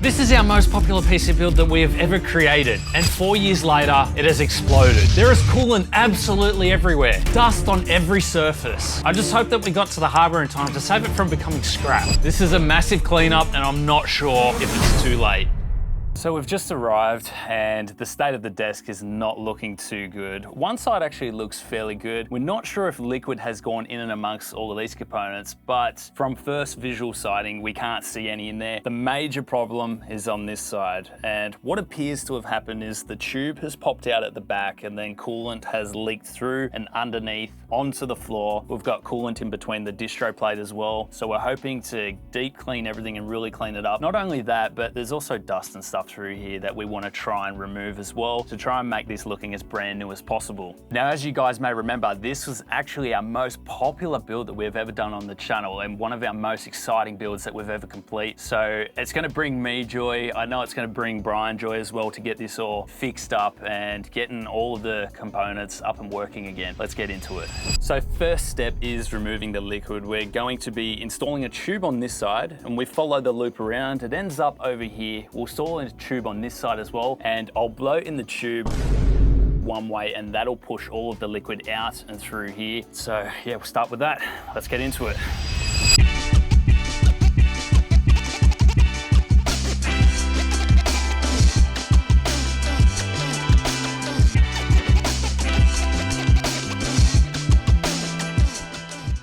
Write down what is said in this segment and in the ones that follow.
This is our most popular PC build that we have ever created, and 4 years later, it has exploded. There is coolant absolutely everywhere, dust on every surface. I just hope that we got to the harbor in time to save it from becoming scrap. This is a massive cleanup, and I'm not sure if it's too late. So we've just arrived and the state of the desk is not looking too good. One side actually looks fairly good. We're not sure if liquid has gone in and amongst all of these components, but from first visual sighting, we can't see any in there. The major problem is on this side, and what appears to have happened is the tube has popped out at the back and then coolant has leaked through and underneath onto the floor. We've got coolant in between the distro plate as well, so we're hoping to deep clean everything and really clean it up. Not only that, but there's also dust and stuff through here that we want to try and remove as well to try and make this looking as brand new as possible. Now, as you guys may remember, this was actually our most popular build that we've ever done on the channel and one of our most exciting builds that we've ever complete. So it's going to bring me joy. I know it's going to bring Brian joy as well to get this all fixed up and getting all of the components up and working again. Let's get into it. So first step is removing the liquid. We're going to be installing a tube on this side and we follow the loop around. It ends up over here. We'll install a tube on this side as well, and I'll blow in the tube one way and that'll push all of the liquid out and through here. So yeah, we'll start with that. Let's get into it.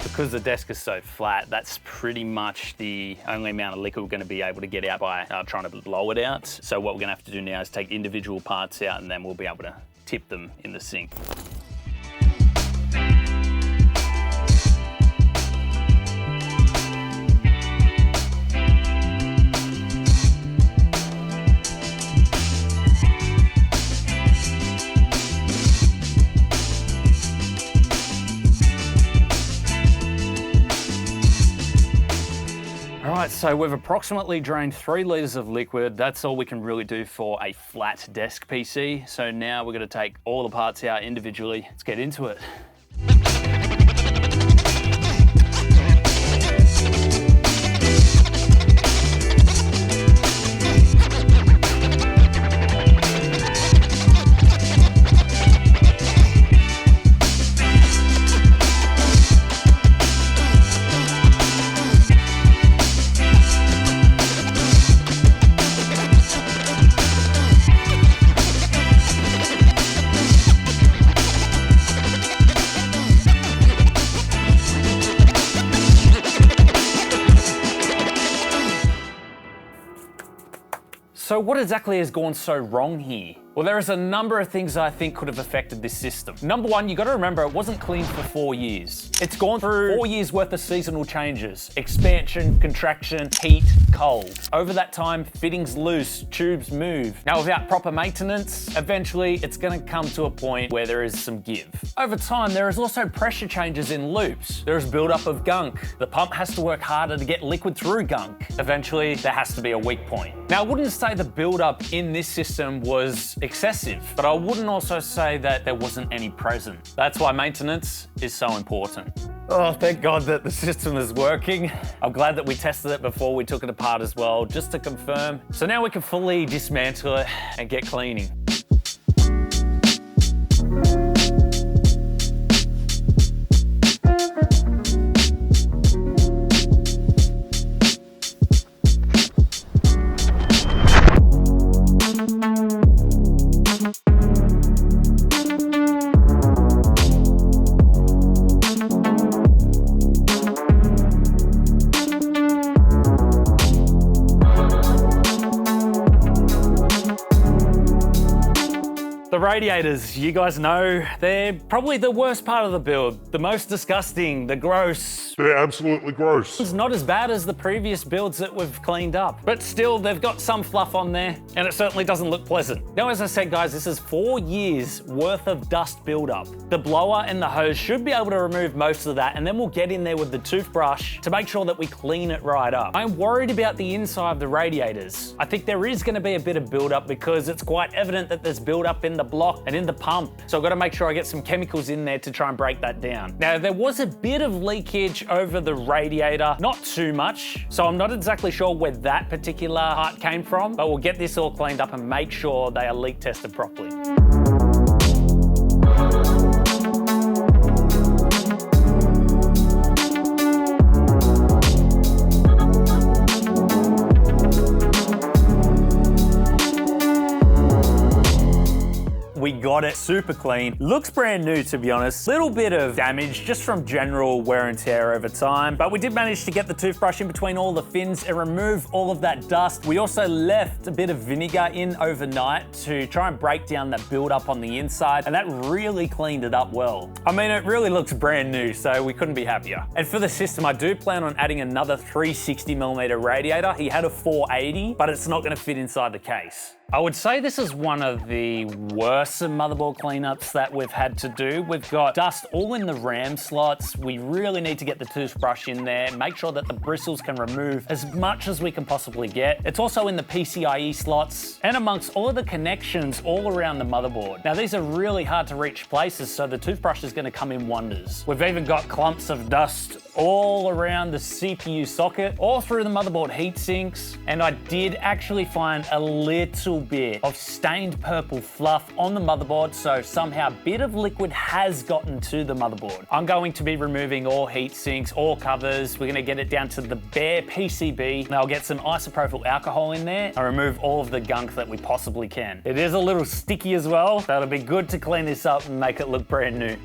Because the desk is so flat, that's pretty much the only amount of liquid we're going to be able to get out by trying to blow it out. So what we're going to have to do now is take individual parts out and then we'll be able to tip them in the sink. Alright, so we've approximately drained 3 litres of liquid. That's all we can really do for a flat desk PC. So now we're going to take all the parts out individually. Let's get into it. So what exactly has gone so wrong here? Well, there is a number of things I think could have affected this system. Number one, you got to remember it wasn't cleaned for 4 years. It's gone through 4 years worth of seasonal changes, expansion, contraction, heat, cold. Over that time, fittings loose, tubes move. Now, without proper maintenance, eventually it's going to come to a point where there is some give. Over time, there is also pressure changes in loops. There is buildup of gunk. The pump has to work harder to get liquid through gunk. Eventually, there has to be a weak point. Now, I wouldn't say the buildup in this system was excessive, but I wouldn't also say that there wasn't any present. That's why maintenance is so important. Oh, thank God that the system is working. I'm glad that we tested it before we took it apart as well, just to confirm. So now we can fully dismantle it and get cleaning. The radiators, you guys know, they're probably the worst part of the build. The most disgusting, the gross. They're absolutely gross. It's not as bad as the previous builds that we've cleaned up, but still they've got some fluff on there and it certainly doesn't look pleasant. Now, as I said, guys, this is 4 years worth of dust buildup. The blower and the hose should be able to remove most of that, and then we'll get in there with the toothbrush to make sure that we clean it right up. I'm worried about the inside of the radiators. I think there is going to be a bit of buildup because it's quite evident that there's buildup in the block and in the pump. So I've got to make sure I get some chemicals in there to try and break that down. Now, there was a bit of leakage damage over the radiator, not too much. So I'm not exactly sure where that particular part came from, but we'll get this all cleaned up and make sure they are leak tested properly. We got it super clean. Looks brand new, to be honest. Little bit of damage just from general wear and tear over time, but we did manage to get the toothbrush in between all the fins and remove all of that dust. We also left a bit of vinegar in overnight to try and break down that buildup on the inside, and that really cleaned it up well. I mean, it really looks brand new, so we couldn't be happier. And for the system, I do plan on adding another 360mm radiator. He had a 480, but it's not gonna fit inside the case. I would say this is one of the worst motherboard cleanups that we've had to do. We've got dust all in the RAM slots. We really need to get the toothbrush in there, make sure that the bristles can remove as much as we can possibly get. It's also in the PCIe slots and amongst all of the connections all around the motherboard. Now, these are really hard to reach places, so the toothbrush is going to come in wonders. We've even got clumps of dust all around the CPU socket, all through the motherboard heat sinks, and I did actually find a little bit of stained purple fluff on the motherboard, so somehow a bit of liquid has gotten to the motherboard. I'm going to be removing all heat sinks, all covers. We're going to get it down to the bare PCB, and I'll get some isopropyl alcohol in there and remove all of the gunk that we possibly can. It is a little sticky as well, so it'll be good to clean this up and make it look brand new.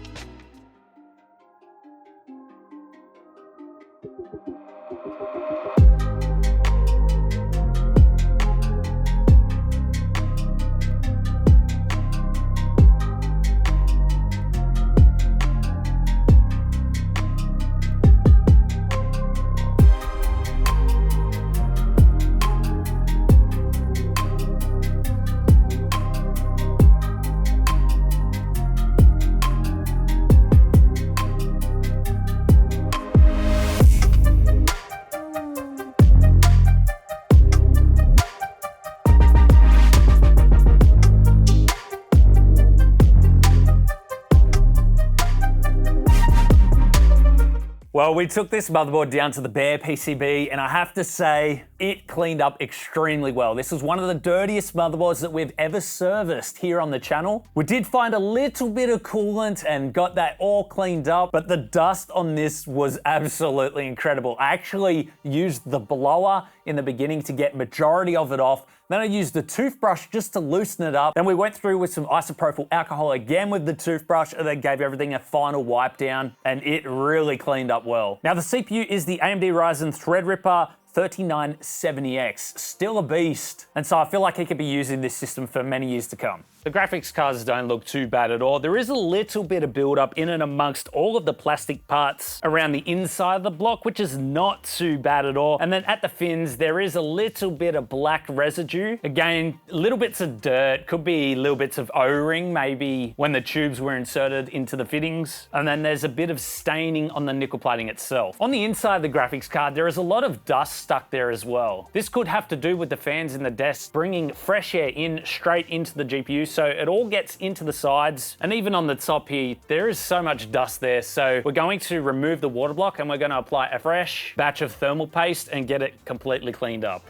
Well, we took this motherboard down to the bare PCB, and I have to say, it cleaned up extremely well. This is one of the dirtiest motherboards that we've ever serviced here on the channel. We did find a little bit of coolant and got that all cleaned up, but the dust on this was absolutely incredible. I actually used the blower in the beginning to get majority of it off. Then I used the toothbrush just to loosen it up. Then we went through with some isopropyl alcohol again with the toothbrush, and then gave everything a final wipe down, and it really cleaned up well. Now, the CPU is the AMD Ryzen Threadripper 3970X, still a beast. And so I feel like he could be using this system for many years to come. The graphics cards don't look too bad at all. There is a little bit of buildup in and amongst all of the plastic parts around the inside of the block, which is not too bad at all. And then at the fins, there is a little bit of black residue. Again, little bits of dirt, could be little bits of O-ring, maybe when the tubes were inserted into the fittings. And then there's a bit of staining on the nickel plating itself. On the inside of the graphics card, there is a lot of dust stuck there as well. This could have to do with the fans in the desk bringing fresh air in straight into the GPU, so it all gets into the sides, and even on the top here, there is so much dust there. So we're going to remove the water block and we're going to apply a fresh batch of thermal paste and get it completely cleaned up.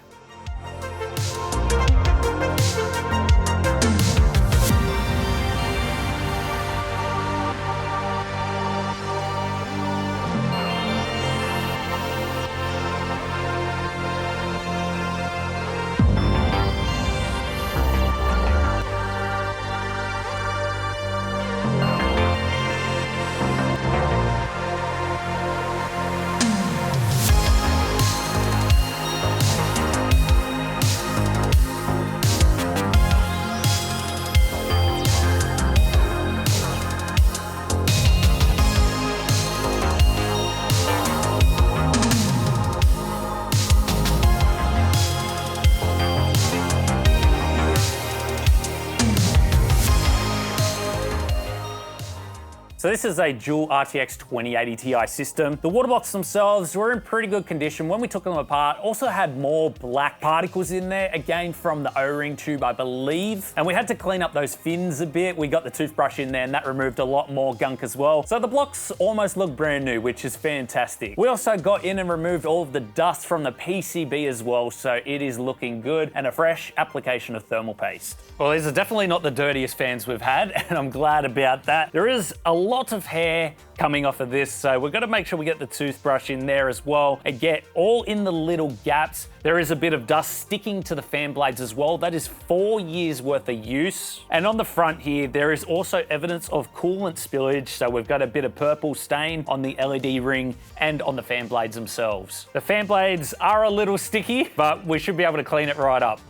So this is a dual RTX 2080 Ti system. The water blocks themselves were in pretty good condition when we took them apart. Also had more black particles in there, again from the O-ring tube, I believe. And we had to clean up those fins a bit. We got the toothbrush in there and that removed a lot more gunk as well. So the blocks almost look brand new, which is fantastic. We also got in and removed all of the dust from the PCB as well, so it is looking good, and a fresh application of thermal paste. Well, these are definitely not the dirtiest fans we've had, and I'm glad about that. There is a lot of hair coming off of this, so we've got to make sure we get the toothbrush in there as well and get all in the little gaps. There is a bit of dust sticking to the fan blades as well. That is 4 years worth of use. And on the front here, there is also evidence of coolant spillage. So we've got a bit of purple stain on the LED ring and on the fan blades themselves. The fan blades are a little sticky, but we should be able to clean it right up.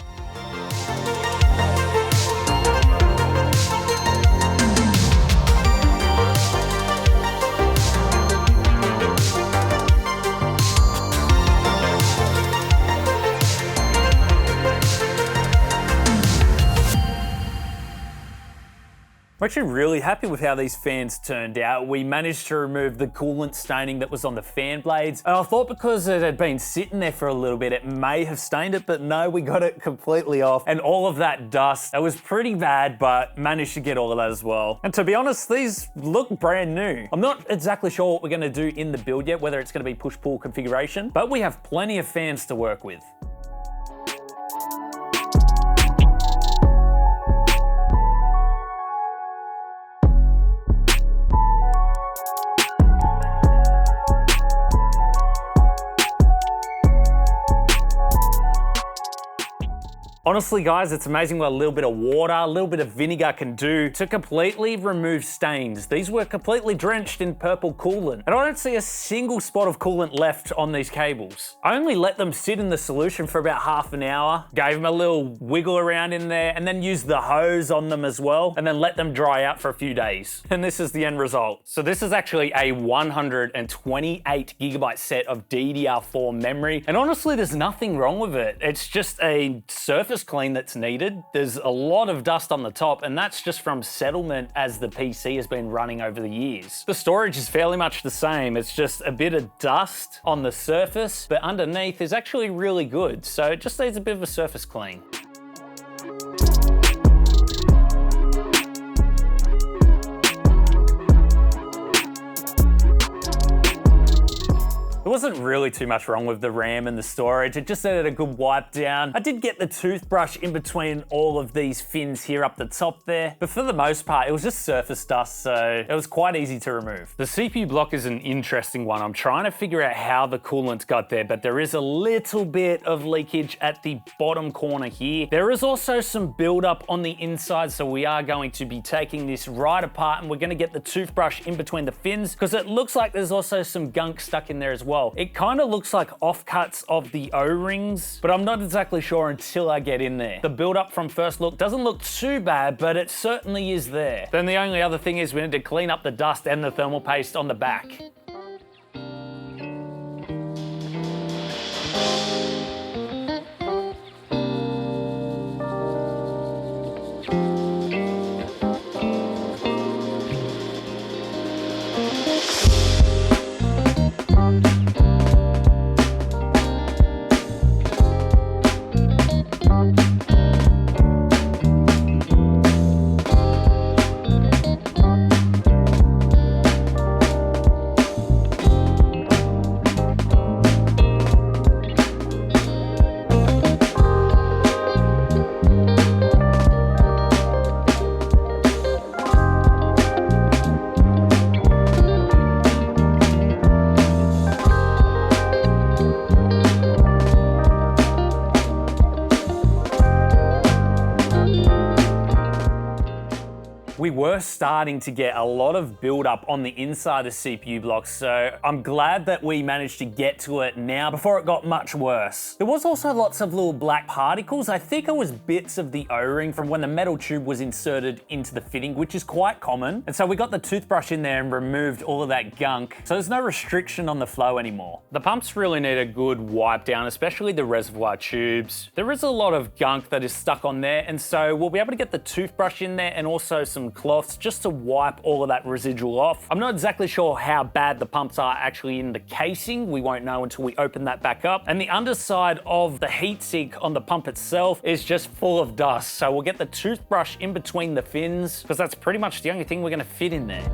I'm actually really happy with how these fans turned out. We managed to remove the coolant staining that was on the fan blades. And I thought because it had been sitting there for a little bit, it may have stained it, but no, we got it completely off. And all of that dust, it was pretty bad, but managed to get all of that as well. And to be honest, these look brand new. I'm not exactly sure what we're gonna do in the build yet, whether it's gonna be push-pull configuration, but we have plenty of fans to work with. Honestly, guys, it's amazing what a little bit of water, a little bit of vinegar can do to completely remove stains. These were completely drenched in purple coolant, and I don't see a single spot of coolant left on these cables. I only let them sit in the solution for about half an hour, gave them a little wiggle around in there, and then used the hose on them as well, and then let them dry out for a few days. And this is the end result. So this is actually a 128GB set of DDR4 memory, and honestly, there's nothing wrong with it. It's just a surface clean that's needed. There's a lot of dust on the top, and that's just from settlement as the PC has been running over the years. The storage is fairly much the same. It's just a bit of dust on the surface, but underneath is actually really good. So it just needs a bit of a surface clean. There wasn't really too much wrong with the RAM and the storage. It just needed a good wipe down. I did get the toothbrush in between all of these fins here up the top there, but for the most part, it was just surface dust, so it was quite easy to remove. The CPU block is an interesting one. I'm trying to figure out how the coolant got there, but there is a little bit of leakage at the bottom corner here. There is also some buildup on the inside, so we are going to be taking this right apart, and we're gonna get the toothbrush in between the fins, because it looks like there's also some gunk stuck in there as well. It kind of looks like offcuts of the O-rings, but I'm not exactly sure until I get in there. The build-up from first look doesn't look too bad, but it certainly is there. Then the only other thing is we need to clean up the dust and the thermal paste on the back. We were starting to get a lot of build-up on the inside of CPU blocks, so I'm glad that we managed to get to it now before it got much worse. There was also lots of little black particles. I think it was bits of the O-ring from when the metal tube was inserted into the fitting, which is quite common. And so we got the toothbrush in there and removed all of that gunk, so there's no restriction on the flow anymore. The pumps really need a good wipe down, especially the reservoir tubes. There is a lot of gunk that is stuck on there, and so we'll be able to get the toothbrush in there and also some some cloths just to wipe all of that residual off. I'm not exactly sure how bad the pumps are actually in the casing. We won't know until we open that back up. And the underside of the heatsink on the pump itself is just full of dust. So we'll get the toothbrush in between the fins because that's pretty much the only thing we're going to fit in there.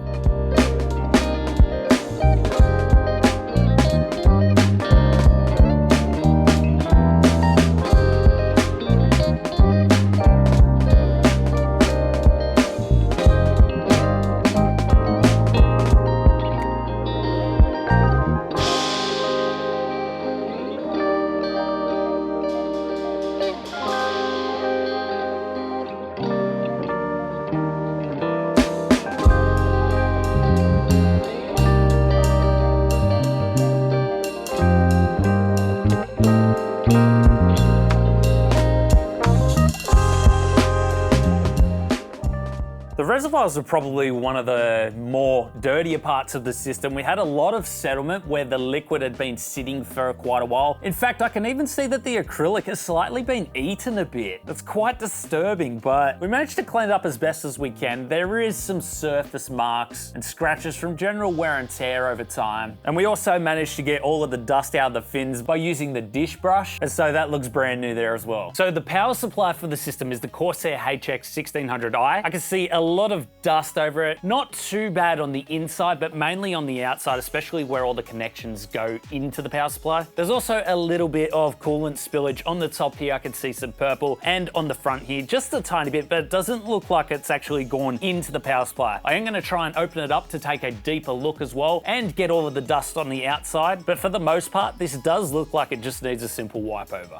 The reservoirs are probably one of the more dirtier parts of the system. We had a lot of settlement where the liquid had been sitting for quite a while. In fact, I can even see that the acrylic has slightly been eaten a bit. That's quite disturbing, but we managed to clean it up as best as we can. There is some surface marks and scratches from general wear and tear over time. And we also managed to get all of the dust out of the fins by using the dish brush, and so that looks brand new there as well. So the power supply for the system is the Corsair AX1600i. I can see a lot of dust over it. Not too bad on the inside, but mainly on the outside, especially where all the connections go into the power supply. There's also a little bit of coolant spillage on the top here. I can see some purple, and on the front here, just a tiny bit, but it doesn't look like it's actually gone into the power supply. I am going to try and open it up to take a deeper look as well and get all of the dust on the outside. But for the most part, this does look like it just needs a simple wipe over.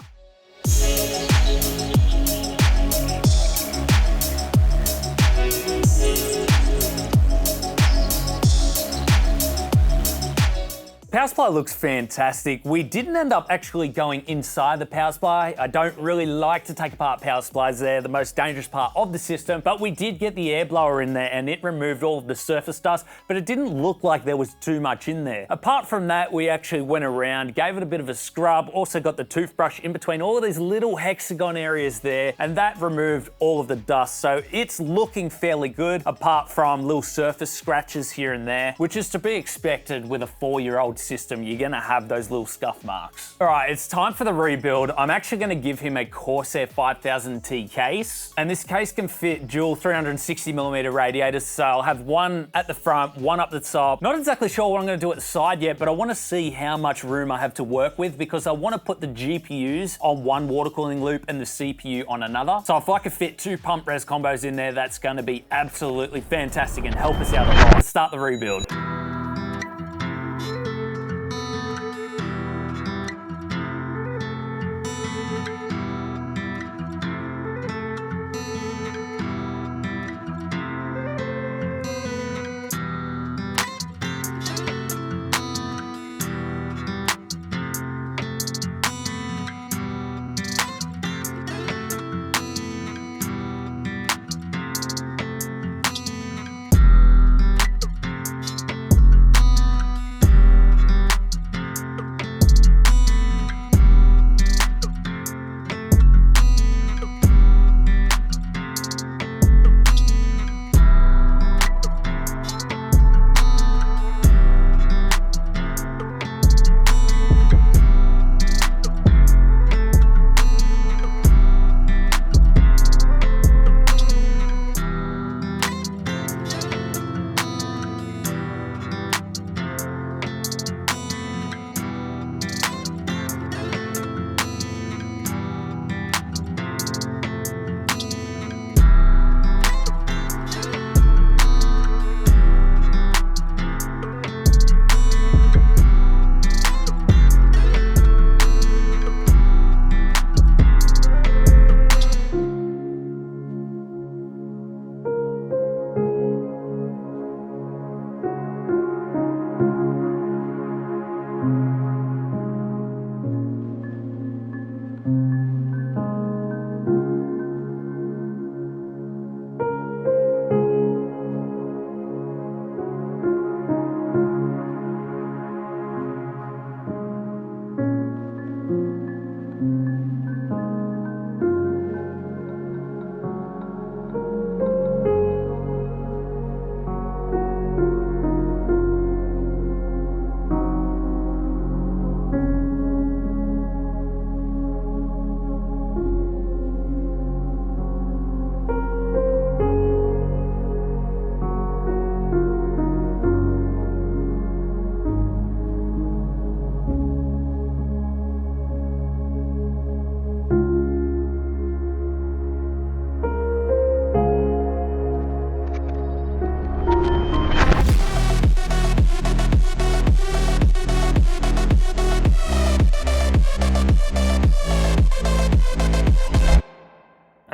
Power supply looks fantastic. We didn't end up actually going inside the power supply. I don't really like to take apart power supplies. They're the most dangerous part of the system, but we did get the air blower in there and it removed all of the surface dust, but it didn't look like there was too much in there. Apart from that, we actually went around, gave it a bit of a scrub, also got the toothbrush in between all of these little hexagon areas there, and that removed all of the dust. So it's looking fairly good, apart from little surface scratches here and there, which is to be expected with a 4-year-old system. You're gonna have those little scuff marks. All right, it's time for the rebuild. I'm actually gonna give him a Corsair 5000T case, and this case can fit dual 360mm radiators, so I'll have one at the front, one up the top. Not exactly sure what I'm gonna do at the side yet, but I wanna see how much room I have to work with because I wanna put the GPUs on one water cooling loop and the CPU on another. So if I could fit 2 pump res combos in there, that's gonna be absolutely fantastic and help us out a lot. Let's start the rebuild.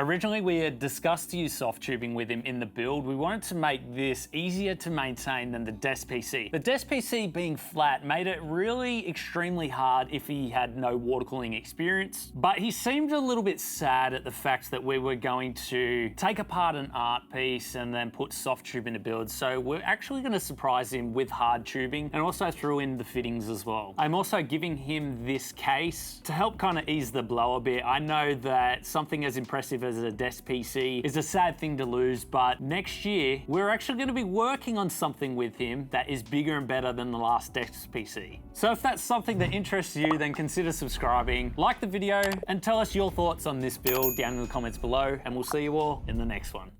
Originally, we had discussed to use soft tubing with him in the build. We wanted to make this easier to maintain than the desk PC. The desk PC being flat made it really extremely hard if he had no water cooling experience, but he seemed a little bit sad at the fact that we were going to take apart an art piece and then put soft tube in the build. So we're actually going to surprise him with hard tubing and also throw in the fittings as well. I'm also giving him this case to help kind of ease the blow a bit. I know that something as impressive as a desk PC is a sad thing to lose, but next year we're actually going to be working on something with him that is bigger and better than the last desk PC. So if that's something that interests you, then consider subscribing, like the video, and tell us your thoughts on this build down in the comments below, and we'll see you all in the next one.